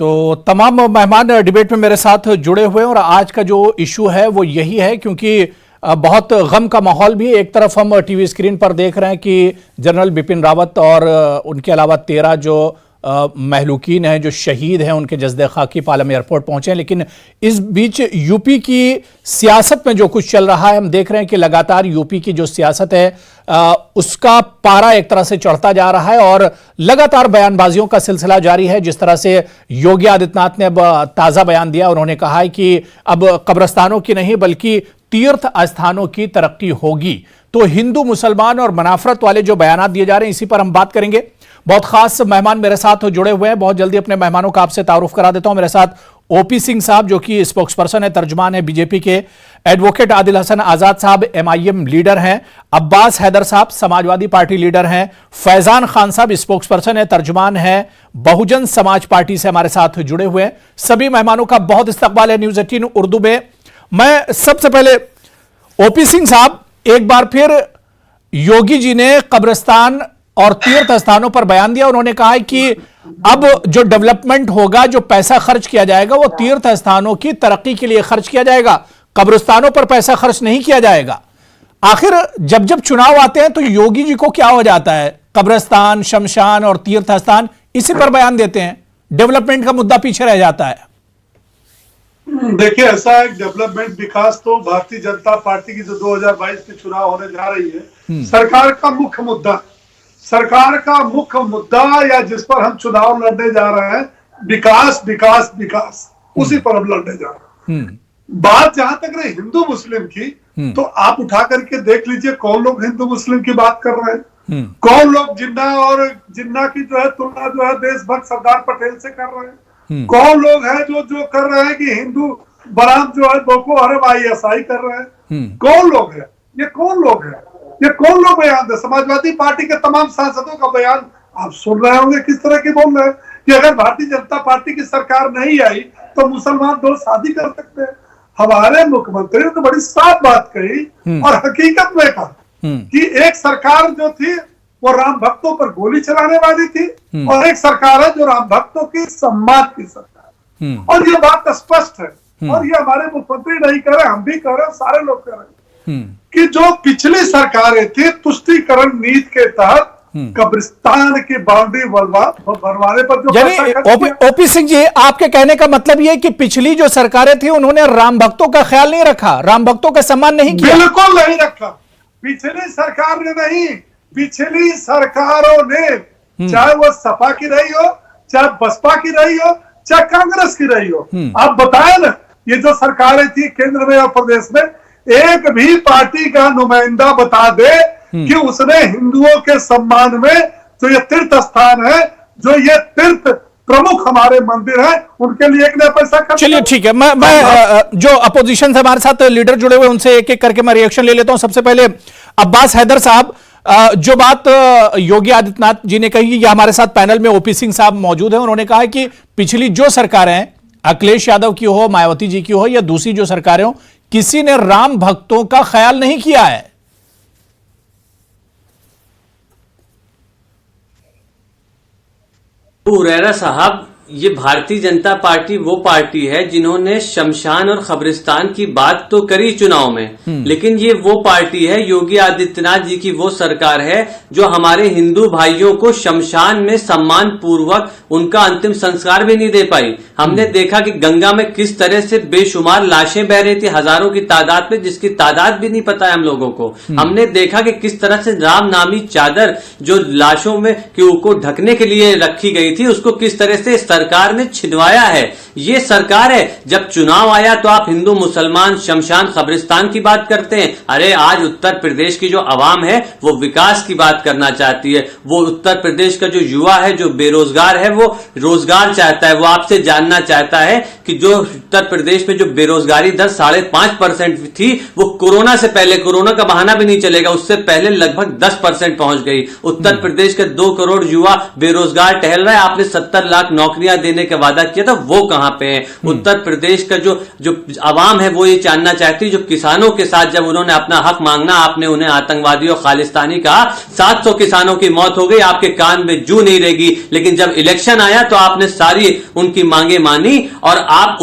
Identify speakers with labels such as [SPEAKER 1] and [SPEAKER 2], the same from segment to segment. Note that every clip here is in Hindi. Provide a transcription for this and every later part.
[SPEAKER 1] तो तमाम मेहमान डिबेट में मेरे साथ जुड़े हुए हैं और आज का जो इशू है वो यही है, क्योंकि बहुत गम का माहौल भी। एक तरफ हम टीवी स्क्रीन पर देख रहे हैं कि जनरल बिपिन रावत और उनके अलावा 13 जो महलूकीन हैं, जो शहीद हैं, उनके जज्दे खाकी पालम एयरपोर्ट पहुंचे हैं। लेकिन इस बीच यूपी की सियासत में जो कुछ चल रहा है, हम देख रहे हैं कि लगातार यूपी की जो सियासत है उसका पारा एक तरह से चढ़ता जा रहा है और लगातार बयानबाजियों का सिलसिला जारी है। जिस तरह से योगी आदित्यनाथ ने अब ताज़ा बयान दिया, उन्होंने कहा है कि अब कब्रिस्तानों की नहीं बल्कि तीर्थ स्थानों की तरक्की होगी। तो हिंदू मुसलमान और मनाफरत वाले जो बयान दिए जा रहे हैं, इसी पर हम बात करेंगे। बहुत खास मेहमान मेरे साथ जुड़े हुए हैं। बहुत जल्दी अपने मेहमानों का आपसे तारुफ करा देता हूं। मेरे साथ ओपी सिंह साहब, जो कि स्पोक्स पर्सन है, तर्जुमान है बीजेपी के। एडवोकेट आदिल हसन आजाद साहब एमआईएम लीडर हैं। अब्बास हैदर साहब समाजवादी पार्टी लीडर हैं। फैजान खान साहब स्पोक्स पर्सन है, तर्जुमान है, बहुजन समाज पार्टी से हमारे साथ जुड़े हुए हैं। सभी मेहमानों का बहुत इस्तकबाल है न्यूज़ 18 उर्दू में। मैं सबसे पहले ओपी सिंह साहब, एक बार फिर योगी जी ने कब्रिस्तान और तीर्थ स्थानों पर बयान दिया। उन्होंने कहा है कि अब जो डेवलपमेंट होगा, जो पैसा खर्च किया जाएगा, वो तीर्थ स्थानों की तरक्की के लिए खर्च किया जाएगा, कब्रिस्तानों पर पैसा खर्च नहीं किया जाएगा। आखिर जब जब चुनाव आते हैं तो योगी जी को क्या हो जाता है? कब्रिस्तान, शमशान और तीर्थ स्थान इसी पर बयान देते हैं, डेवलपमेंट का मुद्दा पीछे रह जाता है।
[SPEAKER 2] देखिए, ऐसा है, डेवलपमेंट विकास तो भारतीय जनता पार्टी की जो 2022 के चुनाव होने जा रही है, सरकार का मुख्य मुद्दा, सरकार का मुख्य मुद्दा या जिस पर हम चुनाव लड़ने जा रहे हैं, विकास विकास विकास, उसी पर हम लड़ने जा रहे हैं। बात जहां तक रही हिंदू मुस्लिम की, तो आप उठा करके देख लीजिए कौन लोग हिंदू मुस्लिम की बात कर रहे हैं, कौन लोग जिन्ना और जिन्ना की जो है तुलना जो है देशभक्त सरदार पटेल से कर रहे हैं, कौन लोग हैं जो कर रहे हैं कि हिंदू बराम जो है बोको हरम ISI कर रहे हैं, कौन लोग हैं? ये कौन लोग हैं? ये कौन लोग बयान दे? समाजवादी पार्टी के तमाम सांसदों का बयान आप सुन रहे होंगे, किस तरह की बोल रहे हैं कि अगर भारतीय जनता पार्टी की सरकार नहीं आई तो मुसलमान 2 शादी कर सकते हैं। हमारे मुख्यमंत्री ने तो बड़ी साफ बात कही और हकीकत में कहा कि एक सरकार जो थी वो राम भक्तों पर गोली चलाने वाली थी और एक सरकार है जो राम भक्तों की सम्मान की सरकार। और ये बात स्पष्ट है और ये हमारे मुख्यमंत्री नहीं कर रहे, हम भी कर रहे हैं, सारे लोग कर रहे हैं कि जो पिछली सरकारें थी तुष्टीकरण नीति के तहत कब्रिस्तान की बाउंड्री बनवाने पर जो
[SPEAKER 1] ओपी सिंह जी, आपके कहने का मतलब ये है कि पिछली जो सरकारें थी उन्होंने राम भक्तों का ख्याल नहीं रखा, राम भक्तों का सम्मान नहीं किया?
[SPEAKER 2] बिल्कुल नहीं रखा। पिछली सरकार ने नहीं, पिछली सरकारों ने, चाहे वो सपा की रही हो, चाहे बसपा की रही हो, चाहे कांग्रेस की रही हो, आप बताएं ना, ये जो सरकारें थी केंद्र में और प्रदेश में, एक भी पार्टी का नुमाइंदा बता दे कि उसने हिंदुओं के सम्मान में जो ये तीर्थ स्थान है, जो ये तीर्थ प्रमुख हमारे मंदिर हैं, उनके लिए एक नया पैसा खर्च।
[SPEAKER 1] चलिए ठीक है, मैं जो अपोजिशन से हमारे साथ लीडर जुड़े हुए उनसे एक एक करके मैं रिएक्शन ले लेता हूं। सबसे पहले अब्बास हैदर साहब, जो बात योगी आदित्यनाथ जी ने कही, ये हमारे साथ पैनल में ओपी सिंह साहब मौजूद हैं। उन्होंने कहा कि पिछली जो सरकारें, अखिलेश यादव की हो, मायावती जी की हो या दूसरी जो सरकारें हो, किसी ने राम भक्तों का ख्याल नहीं किया है।
[SPEAKER 3] हुरैरा साहब, ये भारतीय जनता पार्टी वो पार्टी है जिन्होंने शमशान और कब्रिस्तान की बात तो करी चुनाव में, लेकिन ये वो पार्टी है, योगी आदित्यनाथ जी की वो सरकार है जो हमारे हिंदू भाइयों को शमशान में सम्मान पूर्वक उनका अंतिम संस्कार भी नहीं दे पाई। हमने देखा कि गंगा में किस तरह से बेशुमार लाशें बह रही थी, हजारों की तादाद में, जिसकी तादाद भी नहीं पता है हम लोगों को। हमने देखा कि किस तरह से राम नामी चादर जो लाशों में को ढकने के लिए रखी गई थी, उसको किस तरह से सरकार ने छिदवाया है। ये सरकार है, जब चुनाव आया तो आप हिंदू मुसलमान शमशान कब्रिस्तान की बात करते हैं। अरे आज उत्तर प्रदेश की जो आवाम है वो विकास की बात करना चाहती है। वो उत्तर प्रदेश का जो युवा है, जो बेरोजगार है, वो रोजगार चाहता है। वो आपसे जानना चाहता है कि जो उत्तर प्रदेश में जो बेरोजगारी दर 5.5% थी, वो कोरोना से पहले, कोरोना का बहाना भी नहीं चलेगा, उससे पहले लगभग 10% पहुंच गई। उत्तर प्रदेश के 2 करोड़ युवा बेरोजगार टहल रहा है। आपने 70 लाख नौकरी नौकरियां देने का वादा किया था वो कहां पे है। उत्तर प्रदेश का जो जो आवाम है वो ये जानना चाहती है, जो किसानों के साथ जब उन्होंने अपना हक मांगना आपने उन्हें आतंकवादी और खालिस्तानी कहा, 700 किसानों की मौत हो गई, आपके कान में जू नहीं रहेगी, लेकिन जब इलेक्शन आया तो आपने सारी उनकी मांगे मानी और आप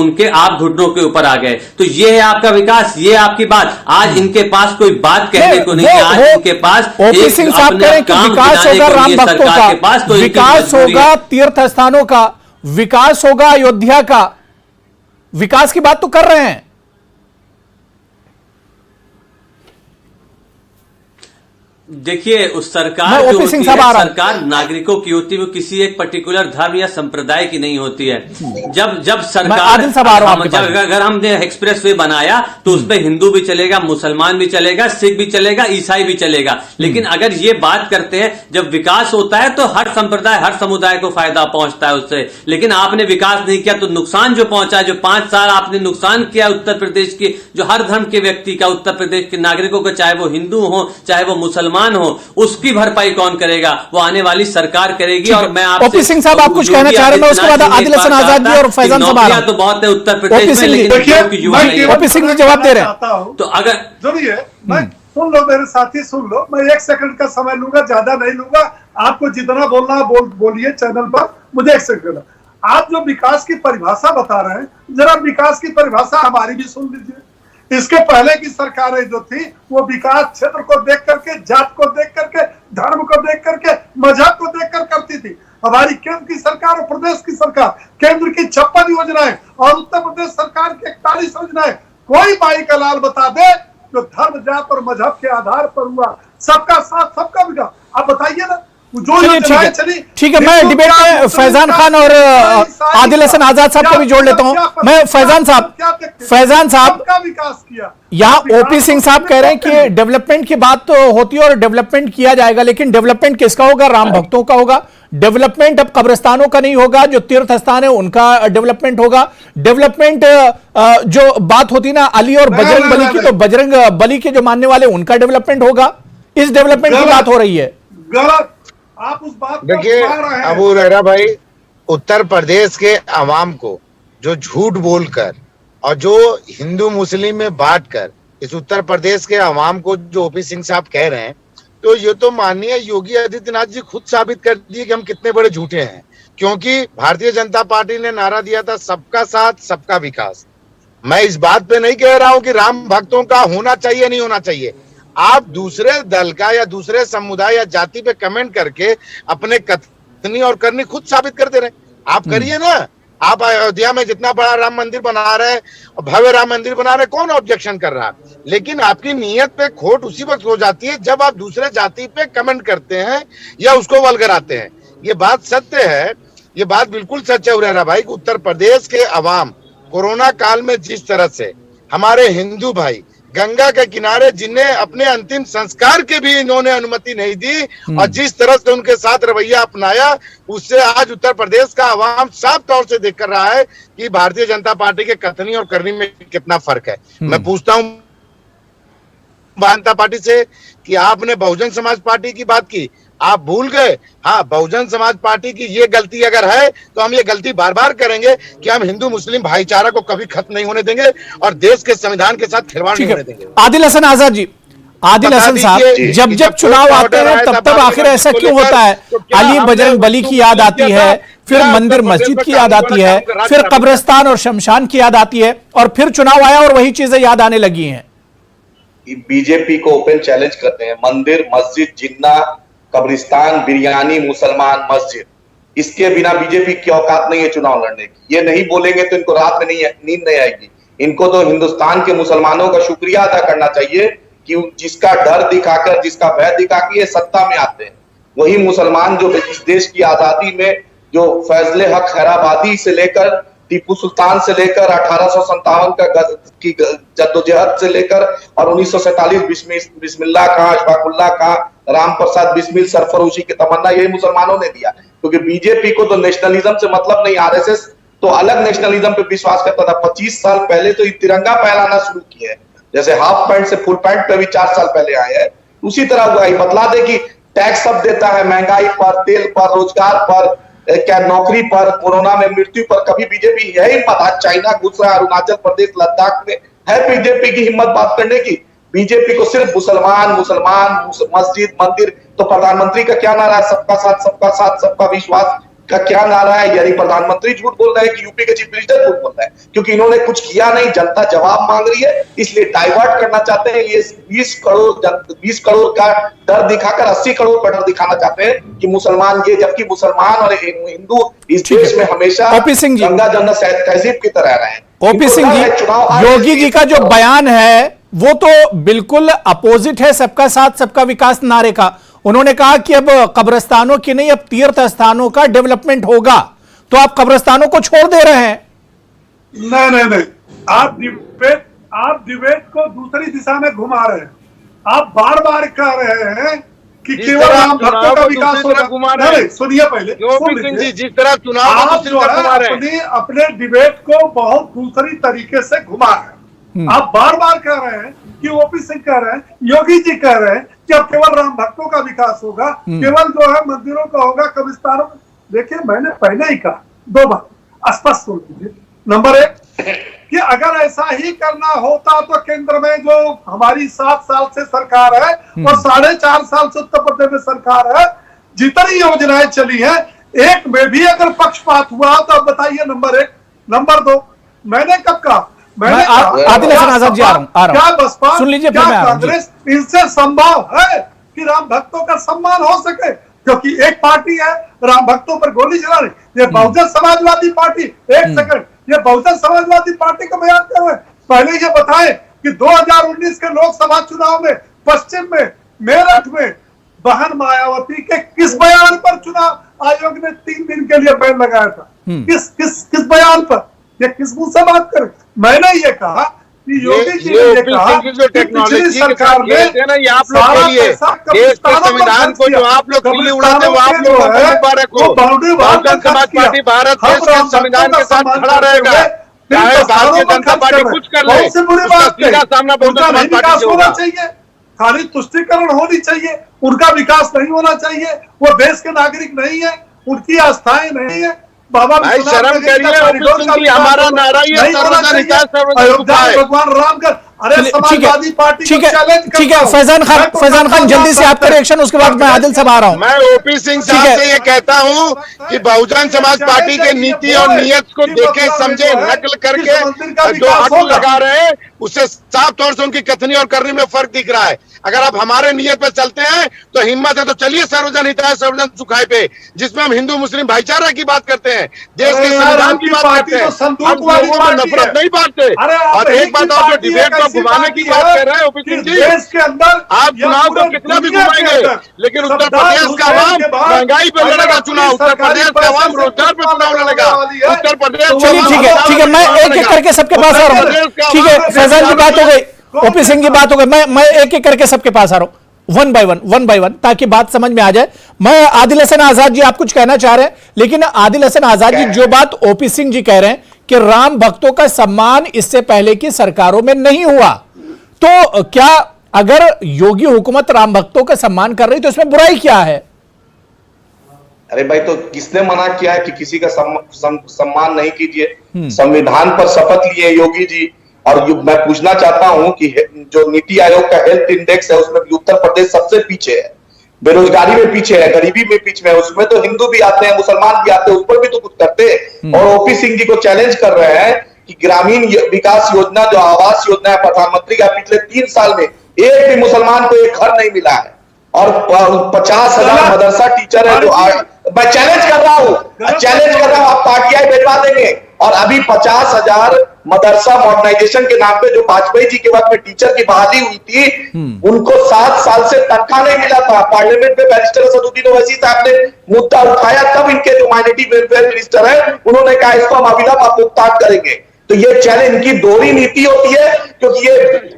[SPEAKER 3] घुटनों के ऊपर आ गए। तो ये है आपका विकास, ये आपकी बात। आज इनके पास कोई बात कहने को नहीं है, आज इनके पास
[SPEAKER 1] ओपी सिंह साहब कह रहे हैं कि विकास होगा राम भक्तों का, विकास होगा तीर्थ स्थानों का, विकास होगा अयोध्या का, विकास की बात तो कर रहे हैं।
[SPEAKER 3] देखिए उस सरकार जो होती है, सरकार नागरिकों की होती है, वो किसी एक पर्टिकुलर धर्म या संप्रदाय की नहीं होती है। जब सरकार अगर हमने एक्सप्रेस वे बनाया तो उस पर हिंदू भी चलेगा, मुसलमान भी चलेगा, सिख भी चलेगा, ईसाई भी चलेगा, लेकिन अगर ये बात करते हैं जब विकास होता है तो हर संप्रदाय हर समुदाय को फायदा पहुंचता है उससे। लेकिन आपने विकास नहीं किया तो नुकसान जो पहुंचा, जो 5 साल आपने नुकसान किया उत्तर प्रदेश की, जो हर धर्म के व्यक्ति का, उत्तर प्रदेश के नागरिकों को, चाहे वो हिंदू हो चाहे वो मुसलमान हो, उसकी भरपाई कौन करेगा? वो आने वाली सरकार करेगी। और मैं आपसे
[SPEAKER 1] ओपी सिंह साहब आप कुछ कहना चाह रहे हैं, उसके बाद आदिल हसन आजाद जी और फैजान साहब
[SPEAKER 3] तो बहुत है उत्तर प्रदेश में, लेकिन
[SPEAKER 1] ओपी सिंह जी जवाब दे रहे हैं।
[SPEAKER 3] तो अगर
[SPEAKER 2] सुनिए, मैं सुन लो मेरे साथी, सुन लो, मैं 1 सेकंड का समय लूंगा, ज्यादा नहीं लूंगा। आपको जितना बोलना बोलिए चैनल पर, मुझे 1 सेकंड। आप जो विकास की परिभाषा बता रहे हैं, जरा विकास की परिभाषा हमारी भी सुन लीजिए। इसके पहले की सरकारें जो थी वो विकास क्षेत्र को देख करके, जात को देख करके, धर्म को देख करके, मजहब को देख कर करती थी। हमारी केंद्र की सरकार और प्रदेश की सरकार, केंद्र की 56 योजनाएं और उत्तर प्रदेश सरकार की 41 योजनाएं, कोई बाई का लाल बता दे जो धर्म, जात और मजहब के आधार पर हुआ। सबका साथ सबका विकास, आप बताइए ना।
[SPEAKER 1] ठीक है, मैं डिबेट में फैजान खान और आदिल हसन आजाद साहब को भी जोड़ लेता हूं। मैं फैजान साहब
[SPEAKER 2] का विकास किया।
[SPEAKER 1] यहाँ ओपी सिंह साहब कह रहे हैं कि डेवलपमेंट की बात तो होती है और डेवलपमेंट किया जाएगा, लेकिन डेवलपमेंट किसका होगा? राम भक्तों का होगा। डेवलपमेंट अब कब्रिस्तानों का नहीं होगा, जो तीर्थ स्थान है उनका डेवलपमेंट होगा। डेवलपमेंट जो बात होती ना अली और बजरंग बली की, तो बजरंग बली के जो मानने वाले उनका डेवलपमेंट होगा। इस डेवलपमेंट की बात हो रही है।
[SPEAKER 2] गलत, आप उस बात
[SPEAKER 4] देखिए अबू रहरा भाई, उत्तर प्रदेश के अवाम को जो झूठ बोलकर और जो हिंदू मुस्लिम में बांटकर इस उत्तर प्रदेश के अवाम को जो ओपी सिंह साहब कह रहे हैं, तो ये तो माननीय योगी आदित्यनाथ जी खुद साबित कर दिए कि हम कितने बड़े झूठे हैं। क्योंकि भारतीय जनता पार्टी ने नारा दिया था सबका साथ सबका विकास। मैं इस बात पे नहीं कह रहा हूं कि राम भक्तों का होना चाहिए नहीं होना चाहिए। आप दूसरे दल का या दूसरे समुदाय या जाति पे कमेंट करके अपने कथनी और करनी खुद साबित कर दे रहे हैं। आप करिए ना। आप अयोध्या में जितना बड़ा राम मंदिर बना रहे हैं, भव्य राम मंदिर बना रहे, कौन ऑब्जेक्शन कर रहा है? लेकिन आपकी नीयत पे खोट उसी वक्त हो जाती है जब आप दूसरे जाति पे कमेंट करते हैं या उसको वल्गराते हैं। ये बात सत्य है, ये बात बिल्कुल सच है उरेरा भाई। उत्तर प्रदेश के अवाम कोरोना काल में जिस तरह से हमारे हिंदू भाई गंगा के किनारे, जिन्हें अपने अंतिम संस्कार के भी इन्होंने अनुमति नहीं दी और जिस तरह से उनके साथ रवैया अपनाया, उससे आज उत्तर प्रदेश का अवाम साफ तौर से देख कर रहा है कि भारतीय जनता पार्टी के कथनी और करनी में कितना फर्क है। मैं पूछता हूं जनता पार्टी से कि आपने बहुजन समाज पार्टी की बात की, आप भूल गए। हाँ, बहुजन समाज पार्टी की ये गलती अगर है तो हम ये गलती बार बार करेंगे कि हम हिंदू मुस्लिम भाईचारा को कभी खत्म नहीं होने देंगे और देश के संविधान के साथ खिलवाड़ नहीं होने देंगे।
[SPEAKER 1] आदिल हसन आजाद जी, आदिल हसन साहब, जब जब चुनाव आते हैं तब तब आखिर ऐसा क्यों होता है? अली बजरंग बली की याद आती है, फिर मंदिर मस्जिद की याद आती है, फिर कब्रिस्तान और शमशान की याद आती है, और फिर चुनाव आया और वही चीजें याद आने लगी हैं।
[SPEAKER 5] बीजेपी को ओपन चैलेंज करते हैं, मंदिर मस्जिद जिन्ना कब्रिस्तान बिरयानी मुसलमान मस्जिद, इसके बिना बीजेपी की औकात नहीं है चुनाव लड़ने की। ये नहीं बोलेंगे तो इनको रात में नींद नहीं आएगी। इनको तो हिंदुस्तान के मुसलमानों का शुक्रिया अदा करना चाहिए कि जिसका डर दिखाकर, जिसका भय दिखाकर ये सत्ता में आते हैं। वही मुसलमान जो इस देश की आजादी में जो फैसले हक खैराबादी से लेकर टीपू सुल्तान से लेकर 1857 की जद्दोजहद से लेकर और 1947 बिस्मिल्लाह खां, अशफाकुल्लाह खां, राम प्रसाद बिस्मिल सरफरोशी की तमन्ना यही मुसलमानों ने दिया। क्योंकि बीजेपी को तो नेशनलिज्म से मतलब नहीं, आरएसएस तो अलग नेशनलिज्म पे विश्वास करता था। 25 साल पहले तो तिरंगा फहराना शुरू किया है, जैसे हाफ पैंट से फुल पैंट पे भी 4 साल पहले आए हैं। उसी तरह हुआ, बतला दे कि टैक्स सब देता है, महंगाई पर, तेल पर, रोजगार पर, क्या नौकरी पर, कोरोना में मृत्यु पर कभी बीजेपी यही हिम्मत, आज चाइना घुस रहा है, अरुणाचल प्रदेश लद्दाख में, है बीजेपी की हिम्मत बात करने की? बीजेपी को सिर्फ मुसलमान मस्जिद मंदिर, तो प्रधानमंत्री का क्या नारा है? सबका साथ सबका विश्वास का क्या नारा है? यानी प्रधानमंत्री झूठ बोल रहे हैं कि यूपी के चीफ मिनिस्टर झूठ बोल रहे हैं? क्योंकि इन्होंने कुछ किया नहीं, जनता जवाब मांग रही है, इसलिए डाइवर्ट करना चाहते हैं। ये 20 करोड़ का डर दिखाकर 80 करोड़ का डर दिखाना चाहते हैं कि मुसलमान ये, जबकि मुसलमान और हिंदू इस देश में हमेशा गंगा जमुना तहजीब की तरह रहे हैं।
[SPEAKER 1] ओपी सिंह जी, योगी जी का जो बयान है वो तो बिल्कुल अपोजिट है सबका साथ सबका विकास नारे का। उन्होंने कहा कि अब कब्रिस्तानों की नहीं, अब तीर्थ स्थानों का डेवलपमेंट होगा, तो आप कब्रिस्तानों को छोड़ दे रहे हैं।
[SPEAKER 2] नहीं, आप डिबेट को दूसरी दिशा में घुमा रहे हैं। आप बार बार कह रहे हैं कि केवल राम भक्तों का विकास होगा। नहीं, सुनिए पहले,
[SPEAKER 4] जिस तरह चुनाव
[SPEAKER 2] आप जो है अपने डिबेट को बहुत दूसरी तरीके से घुमा रहे हैं। आप बार बार कह रहे हैं कि ओपी सिंह कह रहे हैं, योगी जी कह रहे हैं कि अब केवल राम भक्तों का विकास होगा, केवल जो है मंदिरों का होगा, कब्रिस्तानों। देखिए, मैंने पहले ही कहा, 2 बार स्पष्ट सुन लीजिए। नंबर 1 कि अगर ऐसा ही करना होता तो केंद्र में जो हमारी 7 साल से सरकार है और 4.5 साल से उत्तर प्रदेश में सरकार है, जितनी योजनाएं चली है, एक में भी अगर पक्षपात हुआ तो अब बताइए। नंबर 1। नंबर 2, मैंने कब कहा,
[SPEAKER 1] आदिल हसन आजाद जी आ रहा हूं।
[SPEAKER 2] क्या बसपा,
[SPEAKER 1] सुन लीजिए,
[SPEAKER 2] क्या कांग्रेस, इनसे संभव है कि राम भक्तों का सम्मान हो सके? क्योंकि एक पार्टी है राम भक्तों पर गोली चला रही, ये बहुजन समाजवादी पार्टी। एक सेकंड, ये बहुजन समाजवादी पार्टी का बयान कर रहे हैं। पहले ये बताएं कि 2019 के लोकसभा चुनाव में पश्चिम में मेरठ में बहन मायावती के किस बयान पर चुनाव आयोग ने 3 दिन के लिए बैन लगाया था? किस बयान पर? ये किस मुंह से बात करें? मैंने ये कहा कि योगी जी ने ये कहा कि पिछली सरकार ने सारा पैसा
[SPEAKER 4] देश के संविधान को जो आप लोग दिल्ली उड़ाते हो, आप लोगों को मुबारक हो। बहुजन समाज पार्टी भारत देश के संविधान के साथ खड़ा रहेगा, चाहे भारतीय जनता पार्टी कुछ कर ले, उसका सीधा सामना बहुजन समाज पार्टी से होगा।
[SPEAKER 2] खाली तुष्टीकरण होनी चाहिए, उनका विकास नहीं होना चाहिए। वो देश के नागरिक नहीं है, उनकी आस्थाएं नहीं है। बाबा
[SPEAKER 4] भाई शर्म करिए, हमारा नारा ये
[SPEAKER 2] भगवान राम का। अरे समाजवादी पार्टी
[SPEAKER 1] ठीक है फैजान खान जल्दी से आपका रिएक्शन, उसके बाद मैं आदिल साहब आ रहा हूं।
[SPEAKER 4] मैं ओपी सिंह साहब से ये कहता हूं कि बहुजन समाज पार्टी के नीति और नियत को देखे समझे, नकल करके जो आंकड़े लगा रहे हैं उससे साफ तौर से उनकी कथनी और करनी में फर्क दिख रहा है। अगर आप हमारे नियत पे चलते हैं तो हिम्मत है तो चलिए सर्वजन हिताय सर्वजन सुखाय पे, जिसमें हम हिंदू मुस्लिम भाईचारा की बात करते हैं, देश के संविधान की बात करते हैं, हम लोगों में नफरत नहीं बांटते। और एक बात और, जो डिबेट को घुमाने की बात कर रहे हैं ओपी सिंह जी, आप चुनाव को कितना भी घुमाएंगे, लेकिन उत्तर प्रदेश का आवाम महंगाई पे लड़ेगा चुनाव, उत्तर प्रदेश का आवाम रोजगार पे चुनाव लड़ेगा, उत्तर प्रदेश।
[SPEAKER 1] चलिए ठीक है, मैं एक एक करके सबके पास आ रहा हूँ। ठीक है, फैजान की बात हो गई, ओपी सिंह की बात हो गई, मैं एक एक करके सबके पास आ रहा हूं, वन बाय वन, ताकि बात समझ में आ जाए। मैं आदिल हसन आजाद जी, आप कुछ कहना चाह रहे हैं, लेकिन आदिल हसन आजाद जी जो बात ओपी सिंह जी कह रहे हैं कि राम भक्तों का सम्मान इससे पहले की सरकारों में नहीं हुआ, तो क्या अगर योगी हुकूमत राम भक्तों का सम्मान कर रही तो इसमें बुराई क्या है?
[SPEAKER 5] अरे भाई, तो किसने मना किया है कि किसी का सम्मान नहीं कीजिए? संविधान पर शपथ लिए योगी जी। और मैं पूछना चाहता हूं कि जो नीति आयोग का हेल्थ इंडेक्स है उसमें भी उत्तर प्रदेश सबसे पीछे है, बेरोजगारी में पीछे है, गरीबी में पीछे है, उसमें तो हिंदू भी आते हैं, मुसलमान भी आते हैं, उस पर भी तो कुछ करते हैं। और ओपी सिंह जी को चैलेंज कर रहे हैं कि ग्रामीण विकास योजना जो आवास योजना है प्रधानमंत्री का, पिछले 3 साल में एक भी मुसलमान को एक घर नहीं मिला है, और 50,000 मदरसा टीचर है जो मैं चैलेंज कर रहा हूं, आप पार्टियां भेजवा देंगे। और अभी 50,000 मदरसा मॉडर्नाइजेशन के नाम पे जो वाजपेयी जी के वक्त में टीचर की बहाली हुई थी, उनको 7 साल से तनख्वाह नहीं मिला था। पार्लियामेंट में बैरिस्टर असदुद्दीन ओवैसी साहब ने मुद्दा उठाया, तब इनके जो माइनॉरिटी वेलफेयर मिनिस्टर है उन्होंने कहा इसको हम अविलंब भुगतान करेंगे। तो ये चैलेंज, इनकी दोहरी नीति होती है, क्योंकि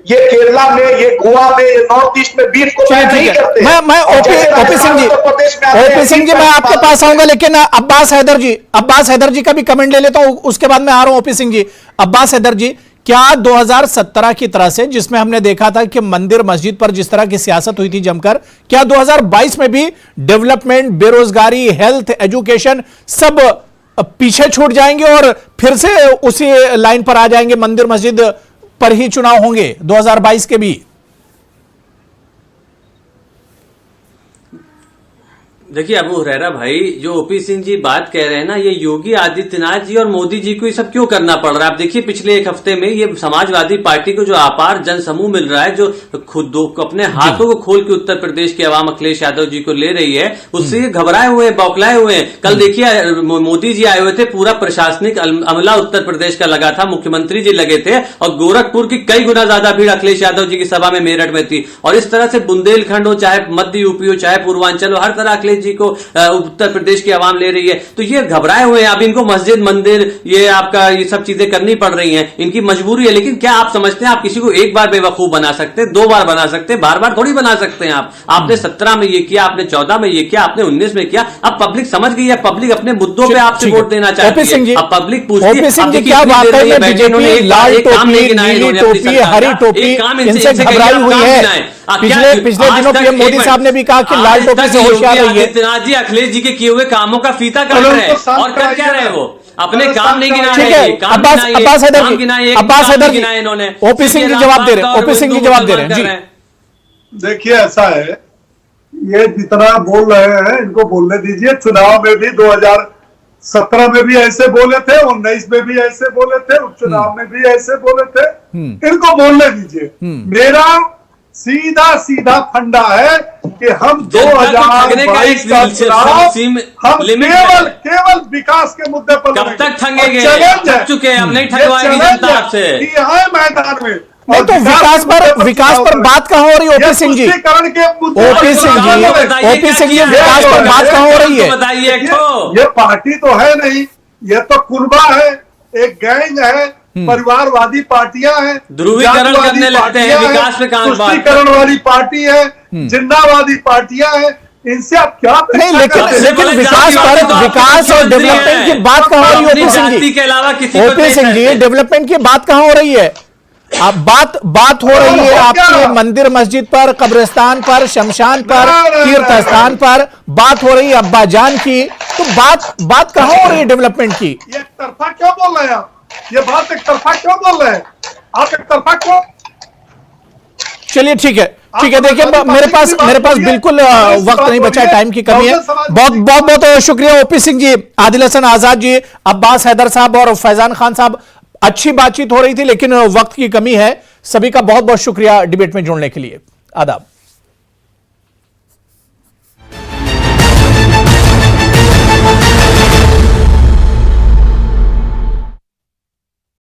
[SPEAKER 5] ये केरला में, ये गोवा में, ये नॉर्थ ईस्ट में बीफ को नहीं करते।
[SPEAKER 1] मैं ओपी सिंह जी मैं आपके पास आऊंगा, लेकिन अब्बास हैदर जी का भी कमेंट ले लेता हूं, उसके बाद मैं आ रहा हूं। ओपी सिंह जी, अब्बास हैदर जी, क्या 2017 की तरह से, जिसमें हमने देखा था कि मंदिर मस्जिद पर जिस तरह की सियासत हुई थी जमकर, क्या 2022 में भी डेवलपमेंट, बेरोजगारी, हेल्थ, एजुकेशन सब पीछे छूट जाएंगे और फिर से उसी लाइन पर आ जाएंगे, मंदिर मस्जिद पर ही चुनाव होंगे 2022 के भी?
[SPEAKER 3] देखिए अबू हुरैरा भाई, जो ओपी सिंह जी बात कह रहे हैं ना, ये योगी आदित्यनाथ जी और मोदी जी को ये सब क्यों करना पड़ रहा है? आप देखिए पिछले एक हफ्ते में ये समाजवादी पार्टी को जो अपार जनसमूह मिल रहा है, जो खुद अपने हाथों को खोल के उत्तर प्रदेश के अवाम अखिलेश यादव जी को ले रही है, उससे ये घबराए हुए हैं, बौखलाए हुए हैं। कल देखिए मोदी जी आए हुए थे, पूरा प्रशासनिक अमला उत्तर प्रदेश का लगा था, मुख्यमंत्री जी लगे थे, और गोरखपुर की कई गुना ज्यादा भीड़ अखिलेश यादव जी की सभा में मेरठ में थी। और इस तरह से बुंदेलखंड हो, चाहे मध्य यूपी हो, चाहे पूर्वांचल हो, हर तरह अखिलेश जी को उत्तर प्रदेश की आवाम ले रही है। तो ये घबराए हुए हैं। अब इनको मस्जिद, मंदिर, ये आपका ये सब चीजें करनी पड़ रही हैं, इनकी मजबूरी है। लेकिन क्या आप समझते हैं आप किसी को एक बार बेवकूफ बना सकते हैं, 2 बार बना सकते हैं, बार बार थोड़ी बना सकते हैं। आपने 17 में ये किया, आपने 14 में ये किया, आपने 19 में किया। अब पब्लिक समझ गई है, पब्लिक अपने मुद्दों पे आपसे वोट देना चाहती है। अब पब्लिक पूछती है
[SPEAKER 1] क्या बात है, बीजेपी लाल टोपी, नीली टोपी, हरी टोपी, इनसे घबराई हुई है। पिछले दिनों पीएम मोदी साहब ने भी कहा कि लाल टोपी से होशियार रहिए।
[SPEAKER 3] आदित्यनाथ जी अखिलेश जी के किए हुए कामों का फीता काट रहे हैं, और कर क्या रहे वो? अपने काम नहीं गिना रहे हैं।
[SPEAKER 1] अब्बास हैदर जी इन्होंने ओपी सिंह जी जवाब दे रहे हैं, ओपी सिंह जी जवाब दे रहे हैं जी।
[SPEAKER 2] देखिए ऐसा है, ये जितना बोल रहे हैं इनको बोलने दीजिए। चुनाव में भी 2017 में भी ऐसे बोले थे, 19 में भी ऐसे बोले थे, उपचुनाव में भी ऐसे बोले थे, इनको बोलने दीजिए। मेरा सीधा फंडा है कि हम 2022 का चुनाव हम केवल विकास के मुद्दे पर
[SPEAKER 3] कब तक ठगेंगे? ठग चुके हैं, अब नहीं ठगवाएगी जनता आपसे।
[SPEAKER 2] है मैदान में।
[SPEAKER 1] नहीं तो विकास पर बात कहां हो रही है ओपी सिंह जी? ओपी सिंह जी विकास पर बात कहां हो रही है?
[SPEAKER 3] बताइए।
[SPEAKER 2] ये पार्टी तो है नहीं, ये तो कुनबा है, एक गैंग है, परिवारवादी पार्टियां हैं,
[SPEAKER 3] ध्रुवीकरण करने लगते हैं, विकास पे
[SPEAKER 2] तुष्टीकरण वाली पार्टी है, जिन्नावादी पार्टियां हैं। इनसे आप क्या
[SPEAKER 1] नहीं, लेकिन विकास और डेवलपमेंट की बात कहां हो रही है ओपी सिंह जी?
[SPEAKER 3] के अलावा किसी
[SPEAKER 1] ओपी सिंह जी, डेवलपमेंट की बात कहां हो रही है? अब बात हो रही है आपके मंदिर मस्जिद पर, कब्रिस्तान पर, शमशान पर, तीर्थ स्थान पर बात हो रही है अब्बा जान की। तो बात कहां हो रही है डेवलपमेंट की?
[SPEAKER 2] एक तरफा क्यों बोल रहे हैं आप? ये बात एक तरफा क्यों बोल रहे हैं आप? एक तरफा क्यों?
[SPEAKER 1] चलिए ठीक है। देखिए मेरे पास बिल्कुल वक्त नहीं बचा है, टाइम की कमी है। बहुत शुक्रिया ओपी सिंह जी, आदिल हसन आजाद जी, अब्बास हैदर साहब और फैजान खान साहब। अच्छी बातचीत हो रही थी, लेकिन वक्त की कमी है। सभी का बहुत बहुत शुक्रिया डिबेट में जुड़ने के लिए। आदाब।